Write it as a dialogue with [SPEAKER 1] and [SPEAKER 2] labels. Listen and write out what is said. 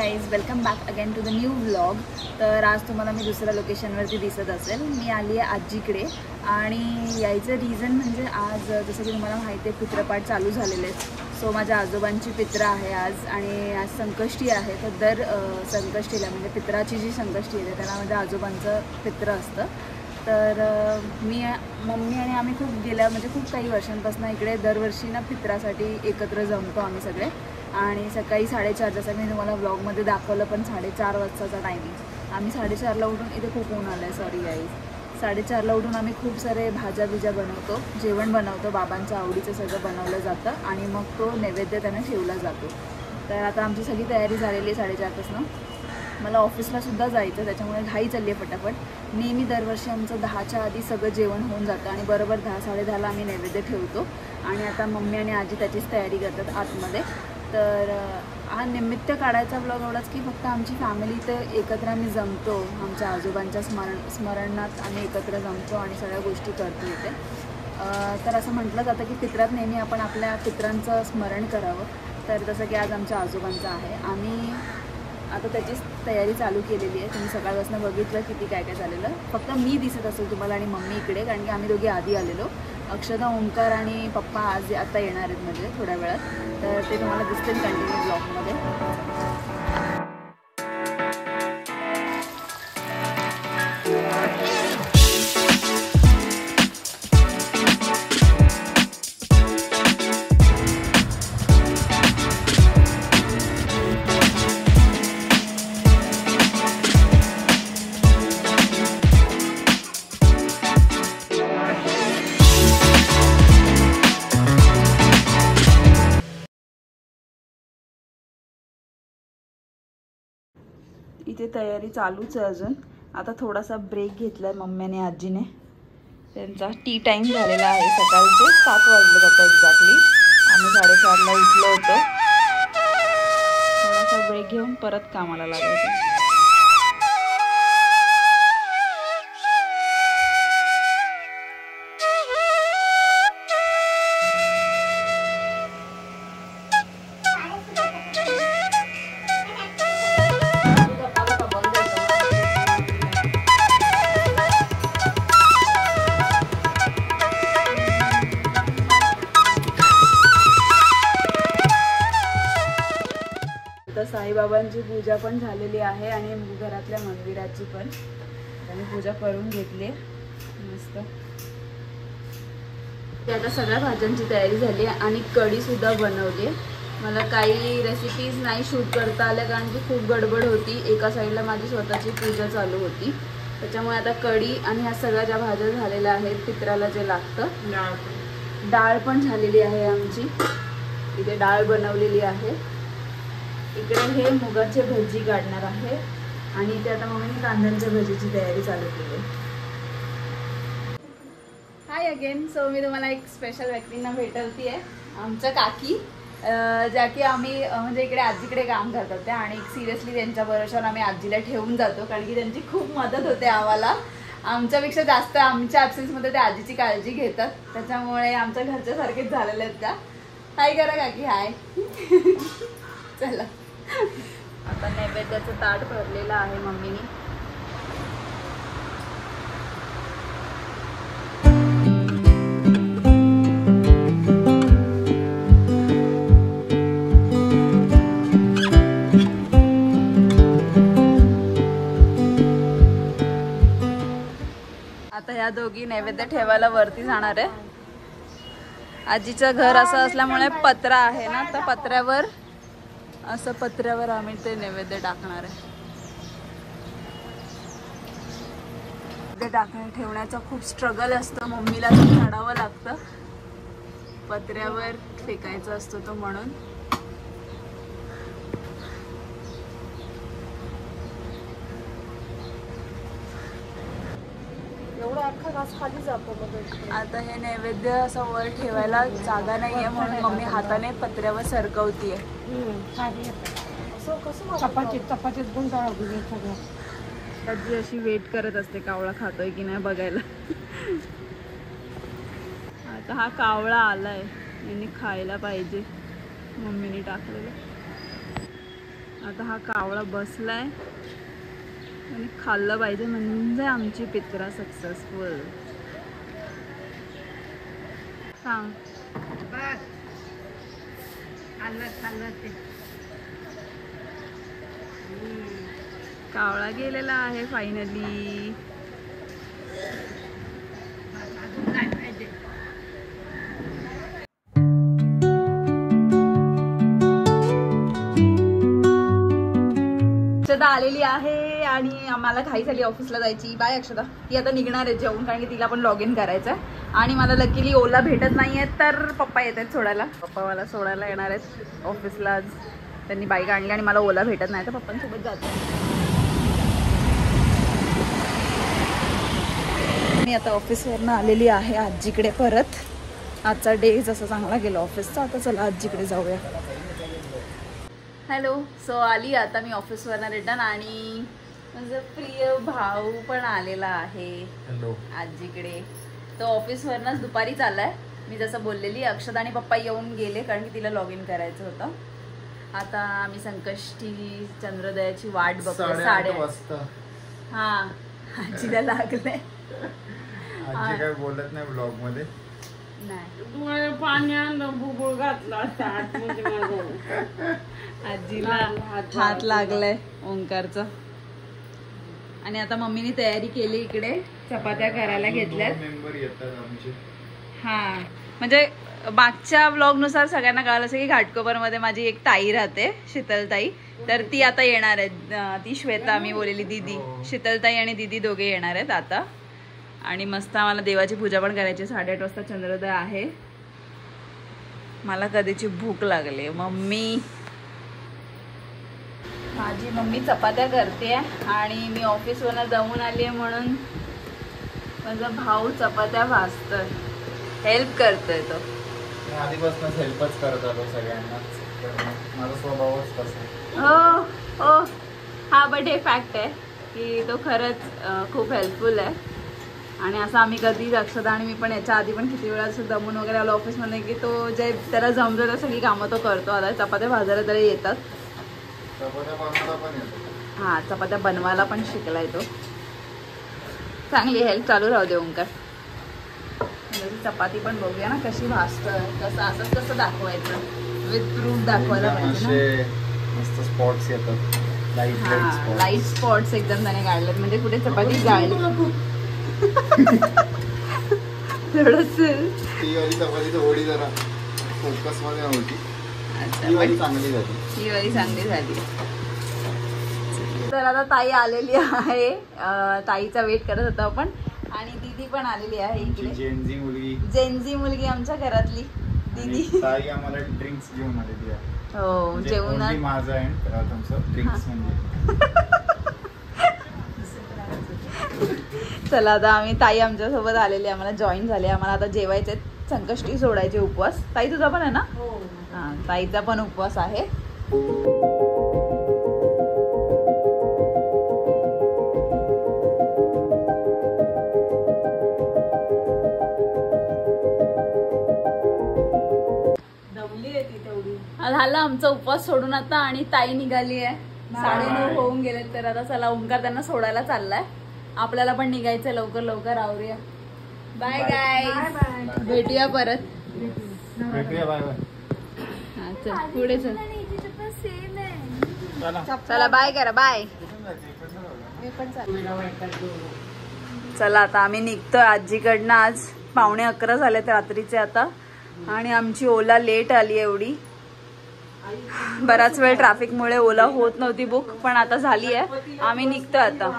[SPEAKER 1] Guys, welcome back again to the new vlog. तर आज तुम्हाला मी दुसऱ्या लोकेशनवरती दिसत असेल। मी आली आहे आजीकडे आणि यायचं रिझन म्हणजे आज जसं की तुम्हाला माहिती आहे पितृपाठ चालू झालेले आहेत। सो माझ्या आजोबांची पित्र आहे आज आणि आज संकष्टी आहे। तर दर संकष्टीला म्हणजे पित्राची जी संकष्टी आहे त्याला माझ्या आजोबांचं पित्र असतं। तर मम्मी आणि आम्ही खूप काही वर्षांपासून इकडे दरवर्षी ना पित्रासाठी एकत्र जमतो आम्ही सगळे। आणि सकाळी 4:30 जसं मी तुम्हाला ब्लॉगमध्ये दाखवलं पण 4:30 वाजताचा टायमिंग। आम्ही 4:30ला उठून इथे खूप ऊन आलं आहे, सॉरी गाईज। 4:30ला उठून आम्ही खूप सारे भाज्या बनवतो, जेवण बनवतो, बाबांच्या आवडीचं सगळं बनवलं जातं आणि मग तो नैवेद्य त्यांना ठेवला जातो। तर आता आमची सगळी तयारी झालेली आहे 4:30पासून। मला ऑफिसलासुद्धा जायचं, त्याच्यामुळे घाई चालली आहे पटापट। नेहमी दरवर्षी आमचं 10च्या आधी सगळं जेवण होऊन जातं आणि बरोबर 10-10:30ला आम्ही नैवेद्य ठेवतो। आणि आता मम्मी आणि आजी त्याचीच तयारी करतात आतमध्ये। तर हा निमित्त काढायचा ब्लॉग एवढाच की फक्त आमची फॅमिली तर एकत्र आम्ही जमतो, आमच्या आजोबांच्या स्मरणात आम्ही एकत्र जमतो आणि सगळ्या गोष्टी करतो इथे। तर असं म्हटलं जातं की पित्रात नेहमी आपण आपल्या पित्रांचं स्मरण करावं। तर जसं की आज आमच्या आजोबांचं आहे, आम्ही आता त्याचीच तयारी चालू केलेली आहे। तुम्ही सकाळपासून बघितलं किती काय काय झालेलं। फक्त मी दिसत असेल तुम्हाला आणि मम्मी इकडे, कारण की आम्ही दोघे आधी आलेलो। अक्षदा, ओंकार आणि पप्पा आता येणार आहेत म्हणजे थोड्या वेळात। तर ते तुम्हाला दिसतील कंटिन्यू ब्लॉगमध्ये। इथे तयारी चालूच आहे अजून। आता थोडासा ब्रेक घेतलाय मम्मी आणि आजीने। त्यांचा टी टाइम झालेला आहे, सकाळचे 7 वाजले आता एक्झॅक्टली। आम्ही 4:30ला उठलो होतो। थोडासा ब्रेक घेऊन परत कामाला लागायचं। साईबाबांची पूजा पण झालेली आहे आणि घरातल्या मंदिराची पण त्यांनी पूजा करून घेतली मस्त। आता सगळ्या भाज्यांची तयारी झाली आणि कढी सुद्धा बनवली। मला काही रेसिपीज नाही शूट करता आल्या कारण की खूप गडबड होती। एका साईडला माझी स्वतःची पूजा चालू होती, त्याच्यामुळे आता कढी आणि ह्या सगळ्या ज्या भाज्या झालेल्या आहेत पित्राला जे लागतं। डाळ पण झालेली आहे आमची, इथे डाळ बनवलेली आहे। इकडे हे मुगाचे भजी काढणार आहे आणि इथे आता मम्मीने कांद्यांच्या भजीची तयारी चालू केली आहे। हाय अगेन। सो मी तुम्हाला एक स्पेशल व्यक्तींना भेटवती आहे, आमच्या काकी, ज्या की आम्ही म्हणजे इकडे आजीकडे काम करतात त्या। आणि सिरियसली त्यांच्या भरोशावर आम्ही आजीला ठेवून जातो कारण की त्यांची खूप मदत होते आम्हाला। आमच्यापेक्षा जास्त आमच्या ॲब्सेन्समध्ये त्या आजीची काळजी घेतात, त्याच्यामुळे आमच्या घरच्यासारखेच झालेले आहेत त्या। हाय करा काकी, हाय। चला, आता नैवेद्याचं ताट भरलेलं आहे मम्मीने। आता ह्या दोघी नैवेद्य ठेवायला वरती जाणार आहे। आजीचं घर असं असल्यामुळे पत्रा आहे ना, तर पत्र्यावर आम्ही ते नैवेद्य टाकणार आहे। ठेवण्याचं खूप स्ट्रगल असतं, मम्मीला चढावं लागतं, पत्र्यावर फेकायचं असतो तो म्हणून। एवढा अख्खा घास खाली जातो। आता हे नैवेद्य असं वर ठेवायला जागा नाहीये म्हणून मम्मी हाताने पत्र्यावर सरकवतीये। चपातीत गुंडाळा आजी अशी वेट करत असते कावळा खातोय की नाही बघायला। आता हा कावळा आलाय, यांनी खायला पाहिजे मम्मीने टाकलेलं। आता हा कावळा बसलाय आणि खाल्लं पाहिजे म्हणजे आमची पित्रा सक्सेसफुल. सांग कावळा गेलेला आहे फायनली. अक्षदा आलेली आहे आणि आम्हाला घाई झाली ऑफिसला जायची. बाय अक्षदा. ती आता निघणार आहे जेवून, कारण की तिला पण लॉग इन करायचं आहे. आणि मला लकीली ओला भेटत नाहीये तर पप्पा येत आहेत सोडायला. पप्पा मला सोडायला येणार आहेत ऑफिसला. आज त्यांनी बाईक आणली आणि मला ओला भेटत नाही तर पप्पांसोबत जातो. मी आता ऑफिसवरनं आलेली आहे आजीकडे परत. आजचा डे जसा चांगला गेला ऑफिसचा. आता चला आजीकडे जाऊया. हॅलो. सो आली आता मी ऑफिसवरनं रिटर्न आणि माझा प्रिय भाऊ पण आलेला आहे आजीकडे. तो ऑफिसवरनंच दुपारी चाललाय. मी जसं बोललेली अक्षदा आणि पप्पा येऊन गेले कारण की तिला लॉग इन करायचं होतं. आता आम्ही संकष्टी चंद्रोदयाची वाट बघतो. 8:30 वाजता. हा आजीला लागलंय.
[SPEAKER 2] आजी काय बोलत नाही ब्लॉग मध्ये.
[SPEAKER 1] नाही पाण्यानं बुबुळ घातला. आजीला हात लागलाय ओंकारचा. आणि आता मम्मीने तयारी केली. इकडे चपात्या करायला घेतल्यात.
[SPEAKER 2] मेंबर येतात आमचे.
[SPEAKER 1] हा म्हणजे मागच्या ब्लॉग नुसार सगळ्यांना कळालं असेल की घाटकोपरमध्ये माझी एक ताई राहते, शीतलताई. तर ती आता येणार आहेत. ती श्वेता मी बोललेली दीदी. शीतलताई आणि दीदी दोघे येणार आहेत आता. आणि मस्त आम्हाला देवाची पूजा पण करायची. 8:30 वाजता चंद्रोदय आहे. मला कधीची भूक लागली. माझी मम्मी चपात्या करते आणि मी ऑफिसवरनं जाऊन आली आहे म्हणून माझा भाऊ चपात्या भाजतोय. हेल्प करतोय तो.
[SPEAKER 2] आधीपासूनच हेल्पच करत आलो सगळ्यांना. माझा स्वभावच तसा.
[SPEAKER 1] हो हो. हा बट हे फॅक्ट आहे की तो खरंच खूप हेल्पफुल आहे. आणि असं आम्ही कधी अक्षदा आणि मी पण याच्या आधी पण किती वेळा असं दमून वगैरे आलो ऑफिसमध्ये की तो जे त्याला जमतं सगळी कामं तो करतो. आता चपात्या भाजायला तरी येतात. हा चपात्या बनवायला पण शिकलाय तो. चांगली हेल्प चालू राहू दे ओंकार. चपाती पण बघूया ना कशी भाजतोय. कसं असंच कसं दाखवायचं विथ प्रूफ दाखवायला पाहिजे.
[SPEAKER 2] मस्त स्पॉट्स येतात.
[SPEAKER 1] लाईट स्पॉट्स एकदम त्याने काढलेत. म्हणजे कुठे चपाती जाळली थोडस.
[SPEAKER 2] ती वाली चपाती थोडी जरा फोकस मध्ये नव्हती. ही वाली चांगली झाली.
[SPEAKER 1] तर आता ताई आलेली आहे. ताईचा वेट करत होतो आपण. आणि दीदी पण आलेली आहे इकडे. जेनजी मुलगी आमच्या घरातली दीदी.
[SPEAKER 2] ताई आम्हाला ड्रिंक्स घेऊन आलेली आहे.
[SPEAKER 1] हो जेवण
[SPEAKER 2] माझं आहे तुमचं ड्रिंक्स म्हणजे.
[SPEAKER 1] चला आता आम्ही ताई आमच्यासोबत आलेली. आम्हाला जॉईन झाले. आम्हाला आता जेवायचे संकष्टी सोडायचे उपवास. ताई तुझा पण आहे ना? हा ताईचा पण उपवास आहे. झालं आमचा उपवास सोडून आता. आणि ताई निघाली आहे. 9:30 होऊन गेले. तर आता चला ओंकार त्यांना सोडायला चाललाय. आपल्याला पण निघायचं लवकर लवकर. आवरूया. Bye guys. भेटूया परत.
[SPEAKER 2] भेटूया. Bye bye.
[SPEAKER 1] हा चल पुढे चल. चला बाय करा. बाय. चला आता आम्ही निघतोय आजीकडनं. आज 11:15 झालेत रात्रीचे आता. आणि आमची ओला लेट आली एवढी. बराच वेळ ट्रॅफिकमुळे ओला होत नव्हती बुक, पण आता झाली आहे. आम्ही निघतोय आता.